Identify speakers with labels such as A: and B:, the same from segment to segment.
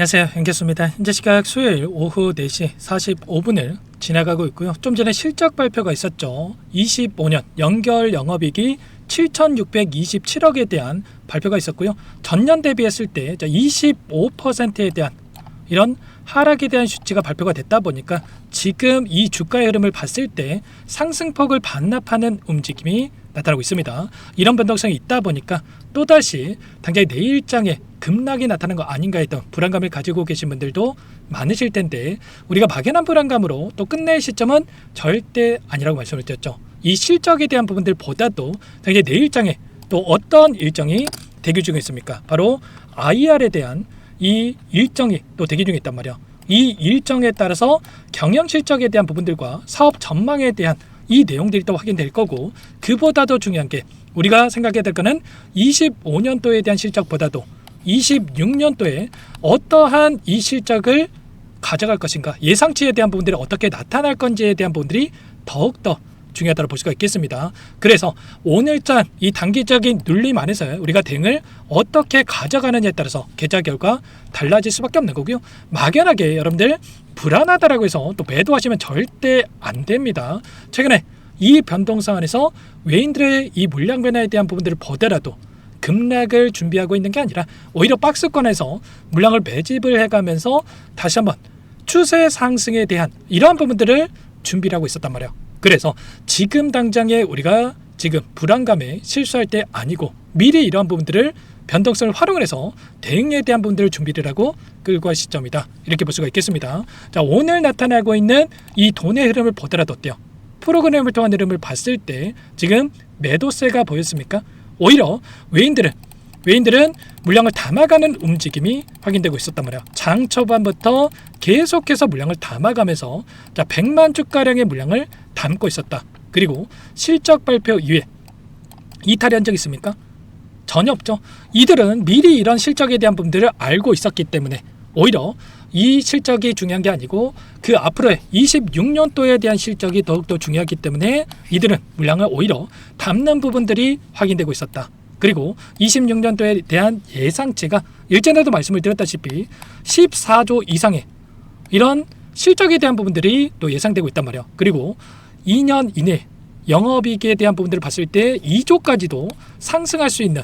A: 안녕하세요, 연결수입니다. 현재 시각 수요일 오후 4시 45분을 지나가고 있고요. 좀 전에 실적 발표가 있었죠. 25년 연결 영업이익이 7,627억에 대한 발표가 있었고요. 전년 대비했을 때 25%에 대한 이런 하락에 대한 수치가 발표가 됐다 보니까 지금 이 주가의 흐름을 봤을 때 상승폭을 반납하는 움직임이 나타나고 있습니다. 이런 변동성이 있다 보니까 또다시 당장 내일장에 급락이 나타나는 거 아닌가 했던 불안감을 가지고 계신 분들도 많으실 텐데, 우리가 막연한 불안감으로 또 끝낼 시점은 절대 아니라고 말씀을 드렸죠. 이 실적에 대한 부분들보다도 당장 내일장에 또 어떤 일정이 대기 중에 있습니까? 바로 IR에 대한 이 일정이 또 대기 중에 있단 말이야. 이 일정에 따라서 경영 실적에 대한 부분들과 사업 전망에 대한 이 내용들이 또 확인될 거고, 그보다도 중요한 게 우리가 생각해야 될 거는 25년도에 대한 실적보다도 26년도에 어떠한 이 실적을 가져갈 것인가, 예상치에 대한 부분들이 어떻게 나타날 건지에 대한 부분들이 더욱더 중요하다고 볼 수가 있겠습니다. 그래서 오늘장 이 단기적인 눌림 안에서 우리가 대응을 어떻게 가져가느냐에 따라서 계좌 결과 달라질 수밖에 없는 거고요. 막연하게 여러분들 불안하다라고 해서 또 매도하시면 절대 안 됩니다. 최근에 이 변동성 안에서 외인들의 이 물량 변화에 대한 부분들을 보더라도 급락을 준비하고 있는 게 아니라 오히려 박스권에서 물량을 매집을 해가면서 다시 한번 추세 상승에 대한 이러한 부분들을 준비를 하고 있었단 말이에요. 그래서 지금 당장에 우리가 지금 불안감에 실수할 때 아니고 미리 이러한 부분들을 변동성을 활용을 해서 대응에 대한 부분들을 준비를 하고 끌고 갈 시점이다, 이렇게 볼 수가 있겠습니다. 자, 오늘 나타나고 있는 이 돈의 흐름을 보더라도 어때요? 프로그램을 통한 흐름을 봤을 때 지금 매도세가 보였습니까? 오히려 외인들은 물량을 담아가는 움직임이 확인되고 있었단 말이야. 장 초반부터 계속해서 물량을 담아가면서 100만 주가량의 물량을 담고 있었다. 그리고 실적 발표 이후에 이탈이 한 적 있습니까? 전혀 없죠. 이들은 미리 이런 실적에 대한 부분들을 알고 있었기 때문에 오히려 이 실적이 중요한 게 아니고 그 앞으로의 26년도에 대한 실적이 더욱더 중요하기 때문에 이들은 물량을 오히려 담는 부분들이 확인되고 있었다. 그리고 26년도에 대한 예상치가 일전에도 말씀을 드렸다시피 14조 이상의 이런 실적에 대한 부분들이 또 예상되고 있단 말이에요. 그리고 2년 이내 영업이익에 대한 부분들을 봤을 때 2조까지도 상승할 수 있는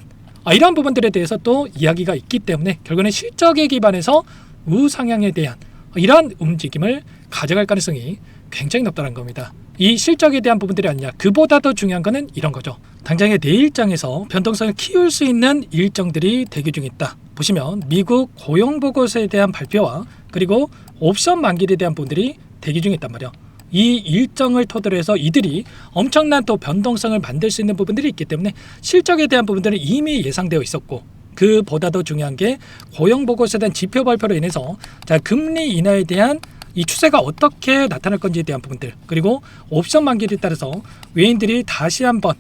A: 이러한 부분들에 대해서 또 이야기가 있기 때문에 결국에는 실적에 기반해서 우상향에 대한 이러한 움직임을 가져갈 가능성이 굉장히 높다는 겁니다. 이 실적에 대한 부분들이 아니냐, 그보다 더 중요한 거는 이런 거죠. 당장의 내일장에서 변동성을 키울 수 있는 일정들이 대기 중에 있다. 보시면 미국 고용보고서에 대한 발표와 그리고 옵션 만기에 대한 부분들이 대기 중에 있단 말이에요. 이 일정을 토대로 해서 이들이 엄청난 또 변동성을 만들 수 있는 부분들이 있기 때문에 실적에 대한 부분들은 이미 예상되어 있었고, 그보다 더 중요한 게 고용보고서에 대한 지표 발표로 인해서 금리 인하에 대한 이 추세가 어떻게 나타날 건지에 대한 부분들, 그리고 옵션 만기에 따라서 외인들이 다시 한번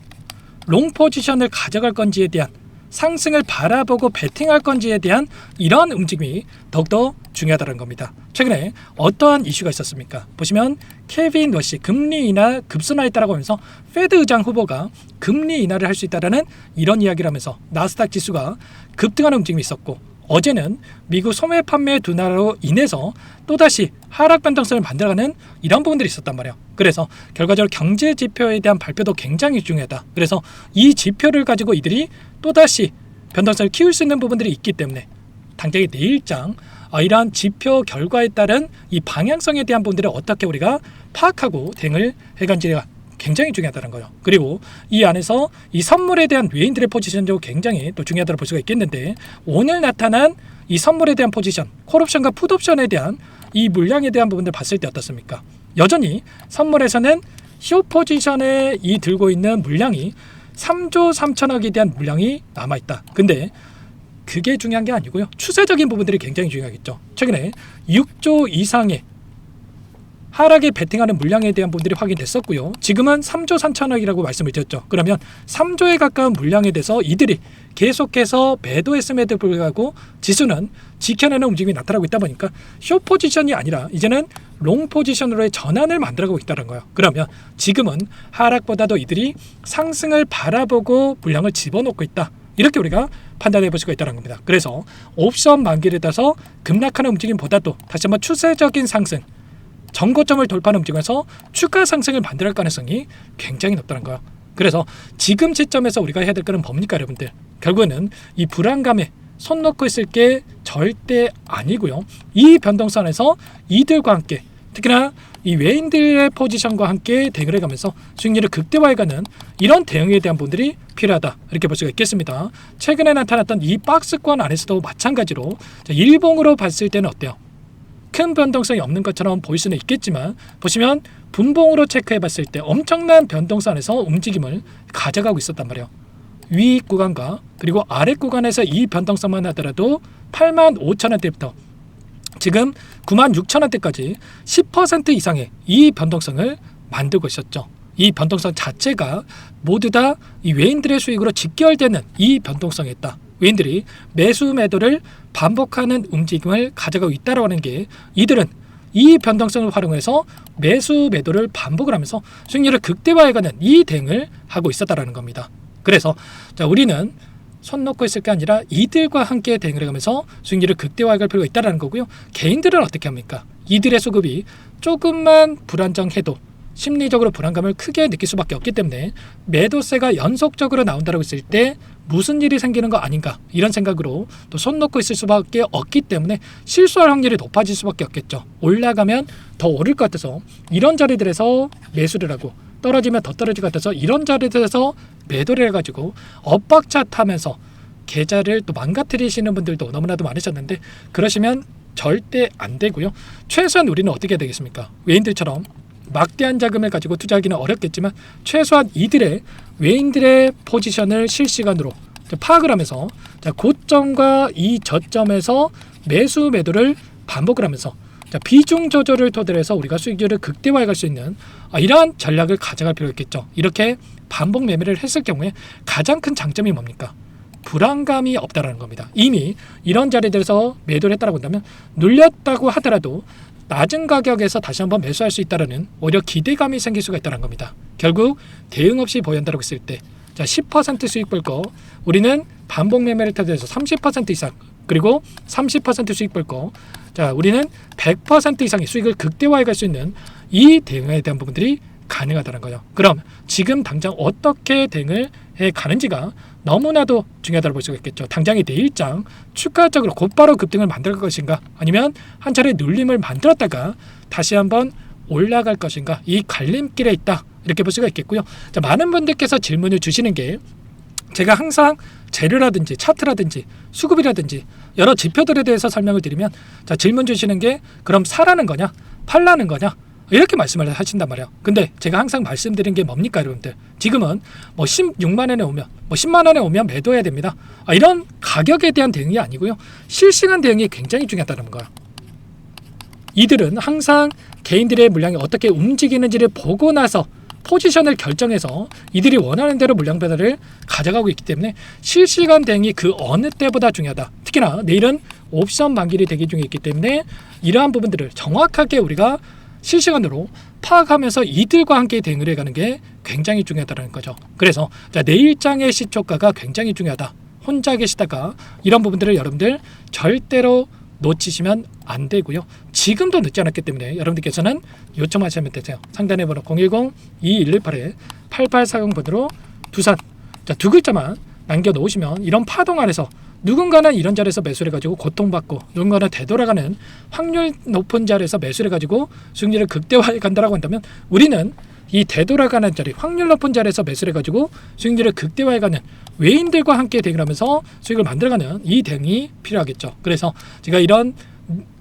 A: 롱 포지션을 가져갈 건지에 대한, 상승을 바라보고 베팅할 건지에 대한 이러한 움직임이 더욱더 중요하다는 겁니다. 최근에 어떠한 이슈가 있었습니까? 보시면 케빈 러시 금리 인하 급선화에 따라고 하면서 페드 의장 후보가 금리 인하를 할 수 있다는 이런 이야기를 하면서 나스닥 지수가 급등하는 움직임이 있었고, 어제는 미국 소매 판매 둔화로 인해서 또다시 하락 변동성을 만들어가는 이런 부분들이 있었단 말이에요. 그래서 결과적으로 경제 지표에 대한 발표도 굉장히 중요하다. 그래서 이 지표를 가지고 이들이 또다시 변동성을 키울 수 있는 부분들이 있기 때문에 당장의 내일장 이러한 지표 결과에 따른 이 방향성에 대한 부분들을 어떻게 우리가 파악하고 대응을 해간지가 굉장히 중요하다는 거예요. 그리고 이 안에서 이 선물에 대한 외인들의 포지션도 굉장히 또 중요하다고 볼 수가 있겠는데, 오늘 나타난 이 선물에 대한 포지션, 콜옵션과 풋옵션에 대한 이 물량에 대한 부분들 봤을 때 어떻습니까? 여전히 선물에서는 쇼 포지션에 이 들고 있는 물량이 3조 3천억에 대한 물량이 남아있다. 근데 그게 중요한 게 아니고요. 추세적인 부분들이 굉장히 중요하겠죠. 최근에 6조 이상의 하락에 베팅하는 물량에 대한 부분들이 확인됐었고요. 지금은 3조 3천억이라고 말씀을 드렸죠. 그러면 3조에 가까운 물량에 대해서 이들이 계속해서 매도했음에도 불구하고 지수는 지켜내는 움직임이 나타나고 있다 보니까 숏 포지션이 아니라 이제는 롱 포지션으로의 전환을 만들어가고 있다는 거예요. 그러면 지금은 하락보다도 이들이 상승을 바라보고 물량을 집어넣고 있다. 이렇게 우리가 판단해 볼 수가 있다는 겁니다. 그래서 옵션 만기를 따서 급락하는 움직임보다도 다시 한번 추세적인 상승, 정고점을 돌파하는 움직임에서 추가 상승을 만들 가능성이 굉장히 높다는 거예요. 그래서 지금 시점에서 우리가 해야 될 거는 뭡니까 여러분들? 결국에는 이 불안감에 손 놓고 있을 게 절대 아니고요. 이 변동선에서 이들과 함께 특히나 이 외인들의 포지션과 함께 대응을 해가면서 수익률을 극대화해가는 이런 대응에 대한 부분들이 필요하다 이렇게 볼 수가 있겠습니다. 최근에 나타났던 이 박스권 안에서도 마찬가지로 일봉으로 봤을 때는 어때요? 큰 변동성이 없는 것처럼 보일 수는 있겠지만 보시면 분봉으로 체크해 봤을 때 엄청난 변동선에서 움직임을 가져가고 있었단 말이에요. 위 구간과 그리고 아래 구간에서 이 변동성만 하더라도 85,000원대부터 지금 96,000원대까지 10% 이상의 이 변동성을 만들고 있었죠. 이 변동성 자체가 모두 다 이 외인들의 수익으로 직결되는 이 변동성이었다. 외인들이 매수 매도를 반복하는 움직임을 가져가고 있다고 하는 게 이들은 이 변동성을 활용해서 매수 매도를 반복을 하면서 수익률을 극대화해가는 이 대응을 하고 있었다는 겁니다. 그래서 우리는 손 놓고 있을 게 아니라 이들과 함께 대응을 해가면서 수익률을 극대화할 필요가 있다는 거고요. 개인들은 어떻게 합니까? 이들의 수급이 조금만 불안정해도 심리적으로 불안감을 크게 느낄 수밖에 없기 때문에 매도세가 연속적으로 나온다고 했을 때 무슨 일이 생기는 거 아닌가 이런 생각으로 또 손 놓고 있을 수밖에 없기 때문에 실수할 확률이 높아질 수밖에 없겠죠. 올라가면 더 오를 것 같아서 이런 자리들에서 매수를 하고 떨어지면 더 떨어질 것 같아서 이런 자리들에서 매도를 해가지고 엇박자 타면서 계좌를 또 망가뜨리시는 분들도 너무나도 많으셨는데 그러시면 절대 안 되고요. 최소한 우리는 어떻게 해야 되겠습니까? 외인들처럼 막대한 자금을 가지고 투자하기는 어렵겠지만 최소한 이들의 외인들의 포지션을 실시간으로 파악을 하면서 고점과 이 저점에서 매수 매도를 반복을 하면서 비중 조절을 토대로 해서 우리가 수익률을 극대화해 갈 수 있는 이러한 전략을 가져갈 필요가 있겠죠. 이렇게 반복 매매를 했을 경우에 가장 큰 장점이 뭡니까? 불안감이 없다라는 겁니다. 이미 이런 자리들에서 매도를 했다고 한다면 눌렸다고 하더라도 낮은 가격에서 다시 한번 매수할 수 있다는 오히려 기대감이 생길 수가 있다는 겁니다. 결국 대응 없이 보유한다고 했을 때 10% 수익 볼 거 우리는 반복 매매를 통해서 30% 이상 그리고 30% 수익 볼 거 우리는 100% 이상의 수익을 극대화해 갈 수 있는 이 대응에 대한 부분들이 가능하다는 거예요. 그럼 지금 당장 어떻게 대응을 해 가는지가 너무나도 중요하다고 볼 수가 있겠죠. 당장의 내일장 추가적으로 곧바로 급등을 만들 것인가 아니면 한 차례 눌림을 만들었다가 다시 한번 올라갈 것인가 이 갈림길에 있다 이렇게 볼 수가 있겠고요. 많은 분들께서 질문을 주시는 게 제가 항상 재료라든지 차트라든지 수급이라든지 여러 지표들에 대해서 설명을 드리면 질문 주시는 게 그럼 사라는 거냐 팔라는 거냐 이렇게 말씀을 하신단 말이에요. 근데 제가 항상 말씀드린 게 뭡니까 여러분들? 지금은 16만 원에 오면 10만 원에 오면 매도해야 됩니다. 이런 가격에 대한 대응이 아니고요. 실시간 대응이 굉장히 중요하다는 거예요. 이들은 항상 개인들의 물량이 어떻게 움직이는지를 보고 나서 포지션을 결정해서 이들이 원하는 대로 물량 배달을 가져가고 있기 때문에 실시간 대응이 그 어느 때보다 중요하다. 특히나 내일은 옵션 만기일이 대기 중에 있기 때문에 이러한 부분들을 정확하게 우리가 실시간으로 파악하면서 이들과 함께 대응을 해가는 게 굉장히 중요하다는 거죠. 그래서 내일장의 시초가가 굉장히 중요하다. 혼자 계시다가 이런 부분들을 여러분들 절대로 놓치시면 안 되고요. 지금도 늦지 않았기 때문에 여러분들께서는 요청하시면 되세요. 상단에 번호 010-2118-8840번으로 두산 두 글자만 남겨놓으시면 이런 파동 안에서 누군가는 이런 자리에서 매수를 해가지고 고통받고 누군가는 되돌아가는 확률 높은 자리에서 매수를 해가지고 수익률을 극대화해 간다라고 한다면 우리는 이 되돌아가는 자리 확률 높은 자리에서 매수를 해가지고 수익률을 극대화해가는 외인들과 함께 대응을 하면서 수익을 만들어가는 이 대응이 필요하겠죠. 그래서 제가 이런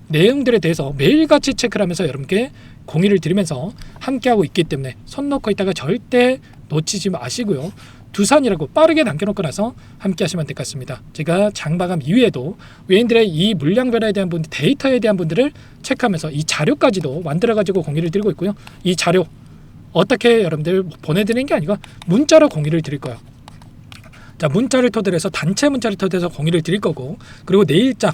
A: 내용들에 대해서 매일같이 체크를 하면서 여러분께 공유를 드리면서 함께하고 있기 때문에 손 놓고 있다가 절대 놓치지 마시고요. 두산이라고 빠르게 남겨놓고 나서 함께 하시면 될 것 같습니다. 제가 장마감 이후에도 외인들의 이 물량 변화에 대한 분들, 데이터에 대한 분들을 체크하면서 이 자료까지도 만들어가지고 공유를 드리고 있고요. 이 자료 어떻게 여러분들 보내드리는 게 아니고 문자로 공유를 드릴 거예요. 문자를 토대로 해서 단체 문자를 토대로 해서 공유를 드릴 거고 그리고 내일장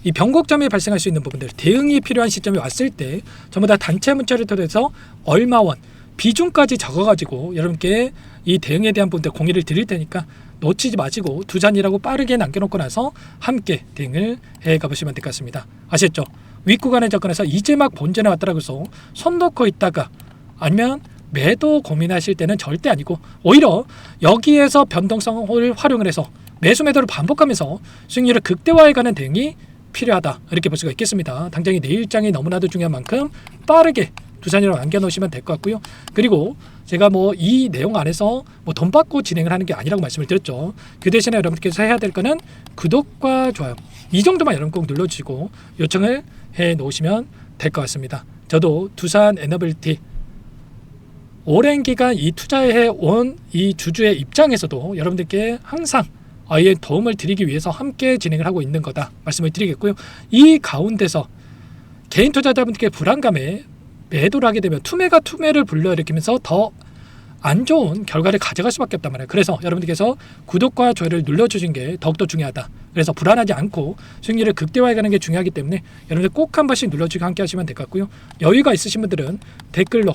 A: 이 변곡점이 발생할 수 있는 부분들 대응이 필요한 시점이 왔을 때 전부 다 단체 문자를 토대로 해서 얼마 원 비중까지 적어가지고 여러분께 이 대응에 대한 부분들 공유를 드릴 테니까 놓치지 마시고 두 잔이라고 빠르게 남겨놓고 나서 함께 대응을 해가보시면 될 것 같습니다. 아시겠죠? 윗구간에 접근해서 이제 막 본전에 왔다라고 해서 손 놓고 있다가 아니면 매도 고민하실 때는 절대 아니고 오히려 여기에서 변동성을 활용을 해서 매수 매도를 반복하면서 수익률을 극대화해가는 대응이 필요하다, 이렇게 볼 수가 있겠습니다. 당장이 내일장이 너무나도 중요한 만큼 빠르게 두 잔이라고 남겨놓으시면 될 것 같고요. 그리고 제가 이 내용 안에서 돈 받고 진행을 하는 게 아니라고 말씀을 드렸죠. 그 대신에 여러분께서 해야 될 거는 구독과 좋아요 이 정도만 여러분 꼭 눌러주시고 요청을 해 놓으시면 될 것 같습니다. 저도 두산 에너빌티 오랜 기간 이 투자해 온 이 주주의 입장에서도 여러분들께 항상 아예 도움을 드리기 위해서 함께 진행을 하고 있는 거다 말씀을 드리겠고요. 이 가운데서 개인 투자자분들께 불안감에 매도를 하게 되면 투매가 투매를 불러일으키면서 더 안 좋은 결과를 가져갈 수밖에 없단 말이에요. 그래서 여러분들께서 구독과 좋아요를 눌러주신 게 더욱더 중요하다. 그래서 불안하지 않고 수익률을 극대화해가는 게 중요하기 때문에 여러분들 꼭 한 번씩 눌러주고 함께 하시면 될 것 같고요. 여유가 있으신 분들은 댓글로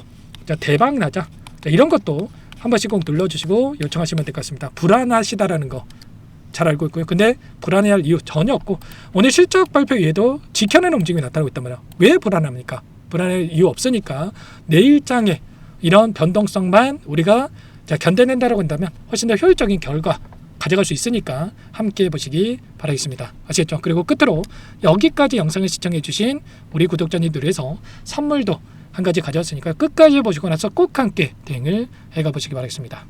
A: 대박 나자 이런 것도 한 번씩 꼭 눌러주시고 요청하시면 될 것 같습니다. 불안하시다라는 거 잘 알고 있고요. 근데 불안해할 이유 전혀 없고 오늘 실적 발표 이후에도 지켜내는 움직임이 나타나고 있단 말이에요. 왜 불안합니까? 불안할 이유 없으니까 내일장에 이런 변동성만 우리가 견뎌낸다라고 한다면 훨씬 더 효율적인 결과 가져갈 수 있으니까 함께 해보시기 바라겠습니다. 아시겠죠? 그리고 끝으로 여기까지 영상을 시청해 주신 우리 구독자님들 위해서 선물도 한 가지 가져왔으니까 끝까지 보시고 나서 꼭 함께 대응을 해가 보시기 바라겠습니다.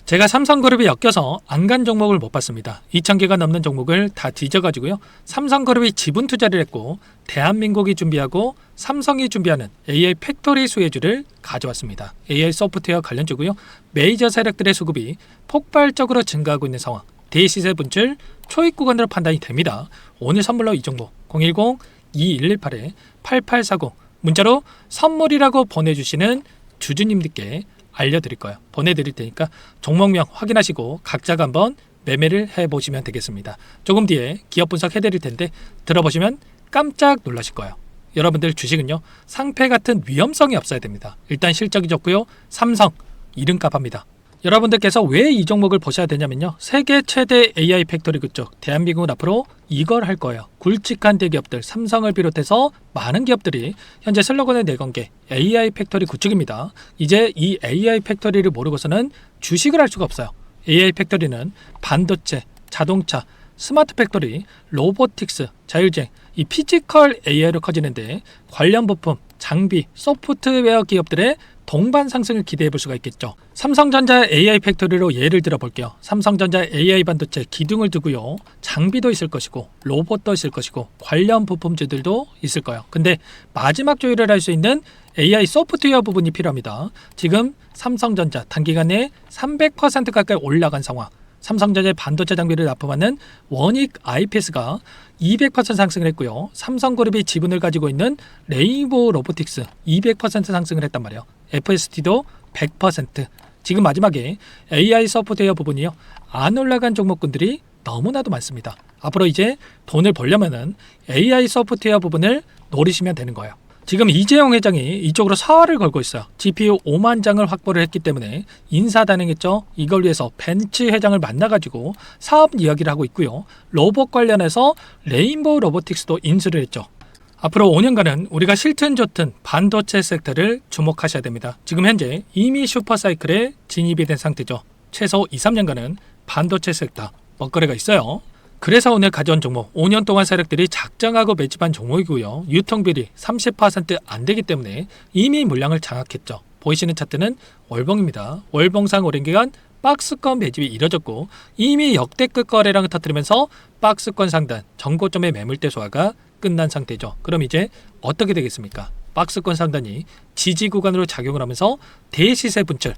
A: 제가 삼성그룹이 엮여서 안 간 종목을 못 봤습니다. 2,000개가 넘는 종목을 다 뒤져가지고요. 삼성그룹이 지분 투자를 했고 대한민국이 준비하고 삼성이 준비하는 AI 팩토리 수혜주를 가져왔습니다. AI 소프트웨어 관련주고요. 메이저 세력들의 수급이 폭발적으로 증가하고 있는 상황. 대시세 분출 초입 구간으로 판단이 됩니다. 오늘 선물로 이 종목 010-2118-8840 문자로 선물이라고 보내주시는 주주님들께 알려드릴 거예요. 보내드릴 테니까 종목명 확인하시고 각자가 한번 매매를 해보시면 되겠습니다. 조금 뒤에 기업 분석해드릴 텐데 들어보시면 깜짝 놀라실 거예요. 여러분들 주식은요 상패 같은 위험성이 없어야 됩니다. 일단 실적이 좋고요. 삼성 이름값 합니다. 여러분들께서 왜 이 종목을 보셔야 되냐면요. 세계 최대 AI 팩토리 그쪽 대한민국은 앞으로 이걸 할 거예요. 굵직한 대기업들 삼성을 비롯해서 많은 기업들이 현재 슬로건을 내건 게 AI 팩토리 구축입니다. 이제 이 AI 팩토리를 모르고서는 주식을 할 수가 없어요. AI 팩토리는 반도체, 자동차, 스마트 팩토리, 로보틱스, 자율주행, 이 피지컬 AI로 커지는데 관련 부품, 장비, 소프트웨어 기업들의 동반 상승을 기대해 볼 수가 있겠죠. 삼성전자 AI 팩토리로 예를 들어 볼게요. 삼성전자 AI 반도체 기둥을 두고요. 장비도 있을 것이고 로봇도 있을 것이고 관련 부품주들도 있을 거예요. 근데 마지막 조율을 할 수 있는 AI 소프트웨어 부분이 필요합니다. 지금 삼성전자 단기간에 300% 가까이 올라간 상황. 삼성전자의 반도체 장비를 납품하는 원익 IPS가 200% 상승을 했고요. 삼성그룹이 지분을 가지고 있는 레인보우 로보틱스 200% 상승을 했단 말이에요. FST도 100%. 지금 마지막에 AI 소프트웨어 부분이요. 안 올라간 종목군들이 너무나도 많습니다. 앞으로 이제 돈을 벌려면은 AI 소프트웨어 부분을 노리시면 되는 거예요. 지금 이재용 회장이 이쪽으로 사활을 걸고 있어요. GPU 5만 장을 확보를 했기 때문에 인사단행했죠. 이걸 위해서 벤츠 회장을 만나가지고 사업 이야기를 하고 있고요. 로봇 관련해서 레인보우 로보틱스도 인수를 했죠. 앞으로 5년간은 우리가 싫든 좋든 반도체 섹터를 주목하셔야 됩니다. 지금 현재 이미 슈퍼사이클에 진입이 된 상태죠. 최소 2-3년간은 반도체 섹터 먹거리가 있어요. 그래서 오늘 가져온 종목 5년 동안 세력들이 작정하고 매집한 종목이고요. 유통비율이 30% 안 되기 때문에 이미 물량을 장악했죠. 보이시는 차트는 월봉입니다. 월봉상 오랜 기간 박스권 매집이 이뤄졌고 이미 역대급 거래량을 터뜨리면서 박스권 상단 전고점의 매물대 소화가 끝난 상태죠. 그럼 이제 어떻게 되겠습니까? 박스권 상단이 지지 구간으로 작용을 하면서 대시세 분출.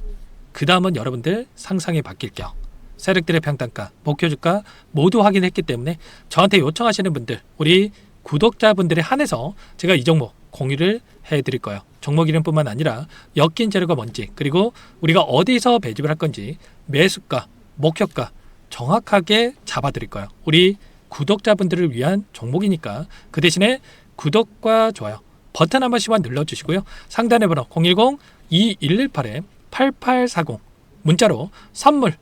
A: 그 다음은 여러분들 상상에 맡길게요. 세력들의 평단가, 목표주가 모두 확인했기 때문에 저한테 요청하시는 분들, 우리 구독자분들에 한해서 제가 이 종목 공유를 해드릴 거예요. 종목 이름뿐만 아니라 엮인 재료가 뭔지, 그리고 우리가 어디서 매집을 할 건지 매수가, 목표가 정확하게 잡아드릴 거예요. 우리 구독자분들을 위한 종목이니까 그 대신에 구독과 좋아요 버튼 한 번씩만 눌러주시고요. 상단의 번호 010-2118-8840 문자로 선물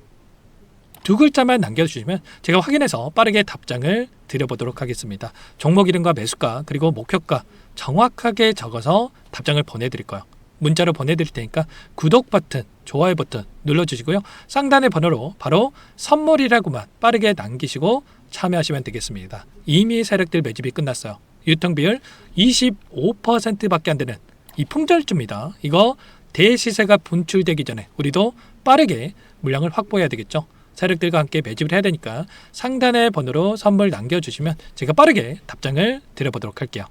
A: 두 글자만 남겨주시면 제가 확인해서 빠르게 답장을 드려보도록 하겠습니다. 종목 이름과 매수가 그리고 목표가 정확하게 적어서 답장을 보내드릴 거예요. 문자로 보내드릴 테니까 구독 버튼, 좋아요 버튼 눌러주시고요. 상단의 번호로 바로 선물이라고만 빠르게 남기시고 참여하시면 되겠습니다. 이미 세력들 매집이 끝났어요. 유통비율 25%밖에 안 되는 이 풍절주입니다. 이거 대시세가 분출되기 전에 우리도 빠르게 물량을 확보해야 되겠죠. 세력들과 함께 매집을 해야 되니까 상단의 번호로 선물 남겨주시면 제가 빠르게 답장을 드려보도록 할게요.